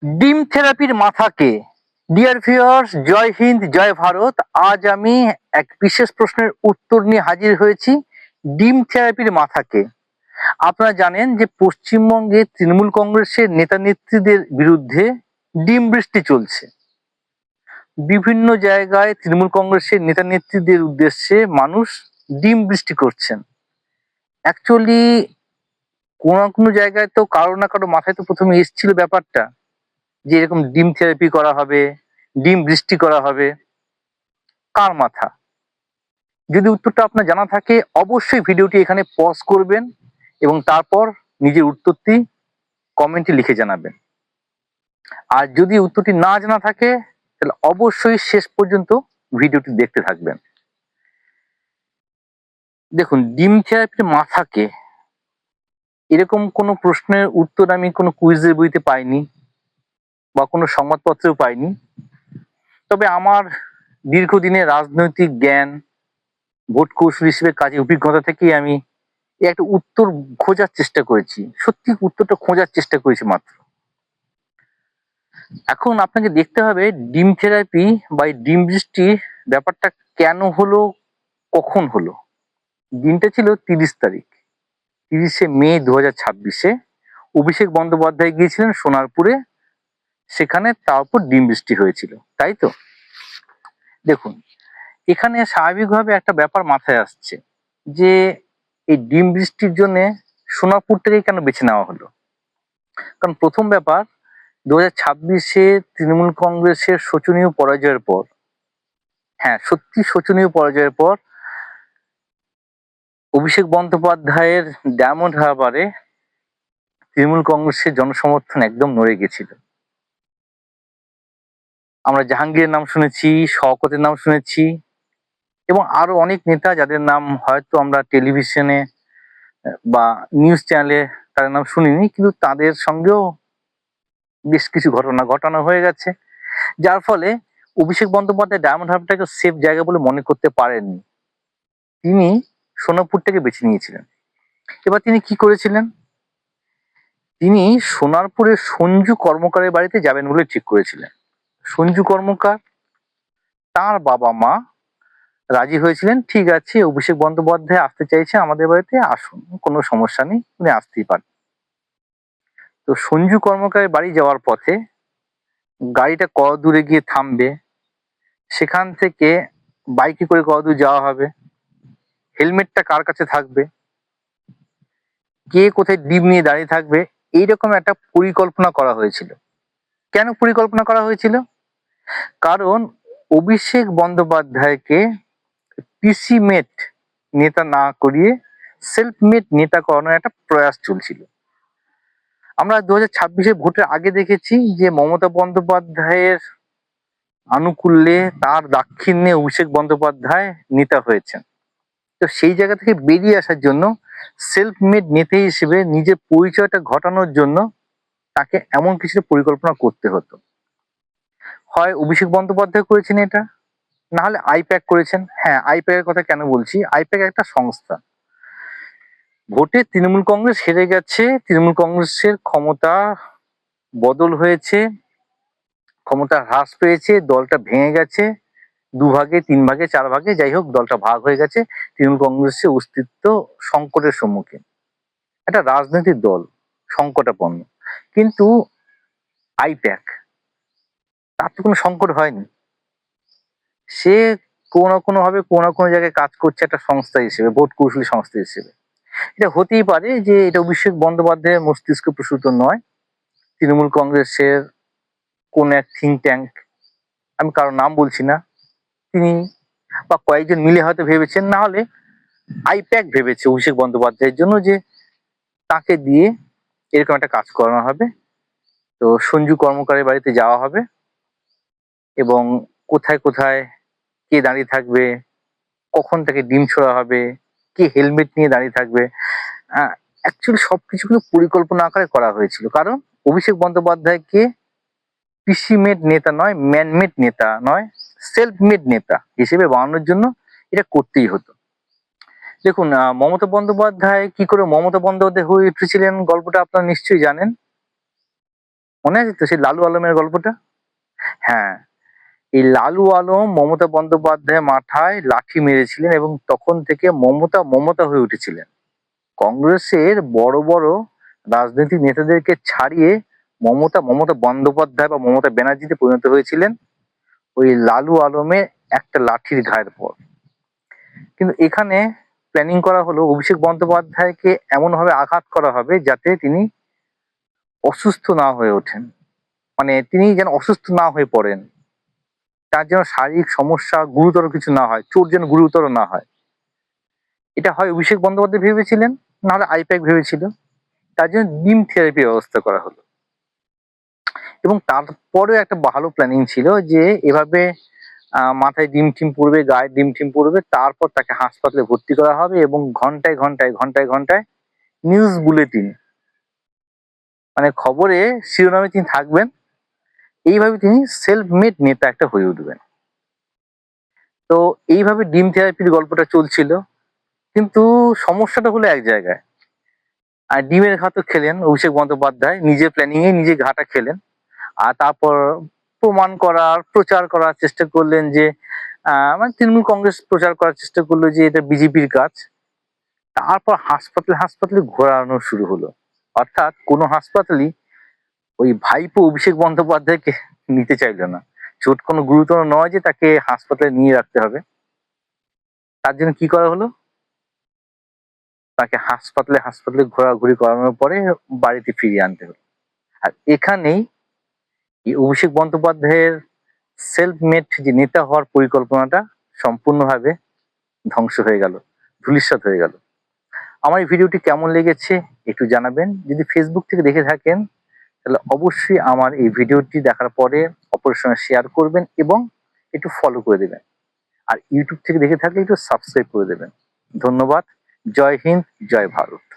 ডিম থেরাপির মাথাকে। ডিয়ার ভিউয়ার্স, জয় হিন্দ, জয় ভারত। আজ আমি এক বিশেষ প্রশ্নের উত্তর নিয়ে হাজির হয়েছি। ডিম থেরাপির মাথাকে। আপনারা জানেন যে পশ্চিমবঙ্গে তৃণমূল কংগ্রেসের নেতা নেত্রীদের বিরুদ্ধে ডিম বৃষ্টি চলছে। বিভিন্ন জায়গায় তৃণমূল কংগ্রেসের নেতা নেত্রীদের উদ্দেশ্যে মানুষ ডিম বৃষ্টি করছেন। অ্যাকচুয়ালি কোনো না কোনো জায়গায় তো কারো না কারো মাথায় তো প্রথমে এসেছিল ব্যাপারটা যে এরকম ডিম থেরাপি করা হবে, ডিম বৃষ্টি করা হবে। কার মাথা? যদি উত্তরটা আপনার জানা থাকে অবশ্যই ভিডিওটি এখানে পজ করবেন এবং তারপর নিজের উত্তরটি কমেন্টে লিখে জানাবেন। আর যদি উত্তরটি না জানা থাকে তাহলে অবশ্যই শেষ পর্যন্ত ভিডিওটি দেখতে থাকবেন। দেখুন, ডিম থেরাপির মাথাকে, এরকম কোনো প্রশ্নের উত্তর আমি কোনো কুইজের বইতে পাইনি বা কোনো সংবাদপত্রেও পাইনি। তবে আমার দীর্ঘদিনের রাজনৈতিক জ্ঞান, ভোট কৌশল হিসেবে কাজে অভিজ্ঞতা থেকেই আমি একটা উত্তর খোঁজার চেষ্টা করেছি। সত্যি উত্তরটা খোঁজার চেষ্টা করেছি মাত্র। এখন আপনাকে দেখতে হবে ডিম থেরাপি বা ডিম বৃষ্টি ব্যাপারটা কেন হলো, কখন হলো। দিনটা ছিল 30 তারিখ, 30শে মে 2026-এ অভিষেক বন্দ্যোপাধ্যায় গিয়েছিলেন সোনারপুরে। সেখানে তার উপর ডিম বৃষ্টি হয়েছিল, তাই তো? দেখুন, এখানে স্বাভাবিকভাবে একটা ব্যাপার মাথায় আসছে যে এই ডিম বৃষ্টির জন্য সোনারপুরটাকে কেন বেছে নেওয়া হলো। কারণ প্রথম ব্যাপার, 2026-এ তৃণমূল কংগ্রেসের শোচনীয় পরাজয়ের পর, হ্যাঁ সত্যি শোচনীয় পরাজয়ের পর, অভিষেক বন্দ্যোপাধ্যায়ের ডায়মন্ড হারবারে তৃণমূল কংগ্রেসের জনসমর্থন একদম নড়ে গেছিল। আমরা জাহাঙ্গীরের নাম শুনেছি, শওকতের নাম শুনেছি এবং আরো অনেক নেতা যাদের নাম হয়তো আমরা টেলিভিশনে বা নিউজ চ্যানেলে তাদের নাম শুনিনি, কিন্তু তাদের সঙ্গেও বেশ কিছু ঘটনা ঘটানো হয়ে গেছে, যার ফলে অভিষেক বন্দ্যোপাধ্যায় ডায়মন্ড হারবারটাকে সেফ জায়গা বলে মনে করতে পারেননি। তিনি সোনারপুরটাকে বেছে নিয়েছিলেন। এবার তিনি কি করেছিলেন? তিনি সোনারপুরের সঞ্জু কর্মকারের বাড়িতে যাবেন বলে ঠিক করেছিলেন। সঞ্জু কর্মকার, তার বাবা মা রাজি হয়েছিলেন, ঠিক আছে অভিষেক বন্দ্যোপাধ্যায় আসতে চাইছে আমাদের বাড়িতে, আসুন, কোনো সমস্যা নেই, উনি আসতেই পারেন। তো সঞ্জু কর্মকারের বাড়ি যাওয়ার পথে গাড়িটা কত দূরে গিয়ে থামবে, সেখান থেকে বাইকে করে কত দূর যাওয়া হবে, হেলমেটটা কার কাছে থাকবে, কে কোথায় ডিম নিয়ে দাঁড়িয়ে থাকবে, এইরকম একটা পরিকল্পনা করা হয়েছিল। কেন পরিকল্পনা করা হয়েছিল? কারণ অভিষেক বন্দ্যোপাধ্যায়কে পিসি মেট নেতা না করিয়ে সেলফ মেড নেতা করানোর একটা প্রয়াস চলছিল। আমরা 2026-এ ভোটের আগে দেখেছি যে মমতা বন্দ্যোপাধ্যায়ের আনুকূল্যে, তার দাক্ষিণ্যে অভিষেক বন্দ্যোপাধ্যায় নেতা হয়েছেন। তো সেই জায়গা থেকে বেরিয়ে আসার জন্য, সেলফ মেড নেতা হিসেবে নিজের পরিচয়টা ঘটানোর জন্য তাকে এমন কিছু পরিকল্পনা করতে হতো। হয় অভিষেক বন্দ্যোপাধ্যায় করেছেন এটা, না হলে আইপ্যাক করেছেন। হ্যাঁ, আইপ্যাকের কথা কেন বলছি, আইপ্যাক একটা সংস্থা। ভোটে তৃণমূল কংগ্রেস হেরে গেছে, তৃণমূল কংগ্রেসের ক্ষমতা বদল হয়েছে, ক্ষমতা হ্রাস পেয়েছে, দলটা ভেঙে গেছে, দুভাগে, তিন ভাগে, চার ভাগে, যাই হোক দলটা ভাগ হয়ে গেছে, তৃণমূল কংগ্রেসের অস্তিত্ব সংকটের সম্মুখীন। একটা রাজনৈতিক দল সংকটাপন্ন, কিন্তু আইপ্যাক, তার তো কোনো সংকট হয়নি। সে কোনো না কোনো ভাবে কোনো না কোনো জায়গায় কাজ করছে একটা সংস্থা হিসেবে, ভোট কৌশলী সংস্থা হিসেবে। এটা হতেই পারে যে এটা অভিষেক বন্দ্যোপাধ্যায়ের মস্তিষ্ক প্রসূত নয়, তৃণমূল কংগ্রেসের কোন এক থিঙ্ক ট্যাঙ্ক, আমি কারোর নাম বলছি না, তিনি বা কয়েকজন মিলে হয়তো ভেবেছেন, না হলে আইপ্যাক ভেবেছে অভিষেক বন্দ্যোপাধ্যায়ের জন্য যে তাকে দিয়ে এরকম একটা কাজ করানো হবে। তো সঞ্জু কর্মকারের বাড়িতে যাওয়া হবে এবং কোথায় কোথায় কে দাঁড়িয়ে থাকবে, কখন তাকে ডিম ছোড়া হবে, কে হেলমেট নিয়ে দাঁড়িয়ে থাকবে, অ্যাকচুয়ালি সবকিছু কিন্তু পরিকল্পনা আকারে করা হয়েছিল। কারণ অভিষেক বন্দ্যোপাধ্যায়কে পিসি মেড নেতা নয়, ম্যানমেড নেতা নয়, সেলফ মেড নেতা হিসেবে বানানোর জন্য এটা করতেই হতো। দেখুন, মমতা বন্দ্যোপাধ্যায় কি করে মমতা বন্দ্যোপাধ্যায় হয়ে উঠেছিলেন গল্পটা আপনারা নিশ্চয়ই জানেন। মনে আছে তো সেই লালু আলমের গল্পটা? হ্যাঁ, এই লালু আলম মমতা বন্দ্যোপাধ্যায়ের মাথায় লাঠি মেরেছিলেন এবং তখন থেকে মমতা মমতা হয়ে উঠেছিলেন। কংগ্রেসের বড় বড় রাজনৈতিক নেতাদেরকে ছাড়িয়ে মমতা মমতা বন্দ্যোপাধ্যায় বা মমতা ব্যানার্জিতে পরিণত হয়েছিলেন ওই লালু আলমের একটা লাঠির ঘায়ের পর। কিন্তু এখানে প্ল্যানিং করা হলো অভিষেক বন্দ্যোপাধ্যায়কে এমন ভাবে আঘাত করা হবে যাতে তিনি অসুস্থ না হয়ে ওঠেন, মানে তিনি যেন অসুস্থ না হয়ে পড়েন, তার যেন শারীরিক সমস্যা গুরুতর কিছু না হয়, চোট যেন গুরুতর না হয়। এটা হয় অভিষেক বন্দ্যোপাধ্যায় ভেবেছিলেন, নাহলে আইপ্যাক ভেবেছিল। তার জন্য বিম থেরাপি ব্যবস্থা করা হলো। এবং তারপরেও একটা ভালো প্ল্যানিং ছিল যে এভাবে মাথায় ডিম টিম পড়বে, গায়ে ডিম টিম পড়বে, তারপর তাকে হাসপাতালে ভর্তি করা হবে এবং ঘন্টায় ঘন্টায় ঘন্টায় ঘন্টায় নিউজ বুলেটিন, মানে খবরে শিরোনামে তিনি থাকবেন। এইভাবে তিনি সেলফ মেড নেতা একটা হয়ে উঠবেন। তো এইভাবে ডিম থেরাপির গল্পটা চলছিল, কিন্তু সমস্যাটা হলো এক জায়গায়। আর ডিমের ঘা তো খেলেন অভিষেক বন্দ্যোপাধ্যায়, নিজের প্ল্যানিং এ নিজে ঘাটা খেলেন। আর তারপর প্রমাণ করার প্রচার করার চেষ্টা করলেন যে মানে তৃণমূল কংগ্রেস প্রচার করার চেষ্টা করলো যে এটা বিজেপির কাজ। তারপর হাসপাতালে হাসপাতালে ঘোরানো শুরু হলো, অর্থাৎ কোনো হাসপাতালই ওই ভাইপো অভিষেক বন্দ্যোপাধ্যায়কে নিতে চাইলো না। চোট কোনো গুরুতর নয় যে তাকে হাসপাতালে নিয়ে রাখতে হবে। তার জন্য কি করা হলো, তাকে হাসপাতালে হাসপাতালে ঘোরাঘুরি করানোর পরে বাড়িতে ফিরিয়ে আনতে হলো। আর এখানেই এই অভিষেক বন্দ্যোপাধ্যায়ের সেলফ মেড যে নেতা হওয়ার পরিকল্পনাটা সম্পূর্ণভাবে ধ্বংস হয়ে গেল, ধূলিসাৎ হয়ে গেল। আমার এই ভিডিওটি কেমন লেগেছে একটু জানাবেন। যদি ফেসবুক থেকে দেখে থাকেন তাহলে অবশ্যই আমার এই ভিডিওটি দেখার পরে অপরের সঙ্গে শেয়ার করবেন এবং একটু ফলো করে দেবেন। আর ইউটিউব থেকে দেখে থাকলে একটু সাবস্ক্রাইব করে দেবেন। ধন্যবাদ। জয় হিন্দ, জয় ভারত।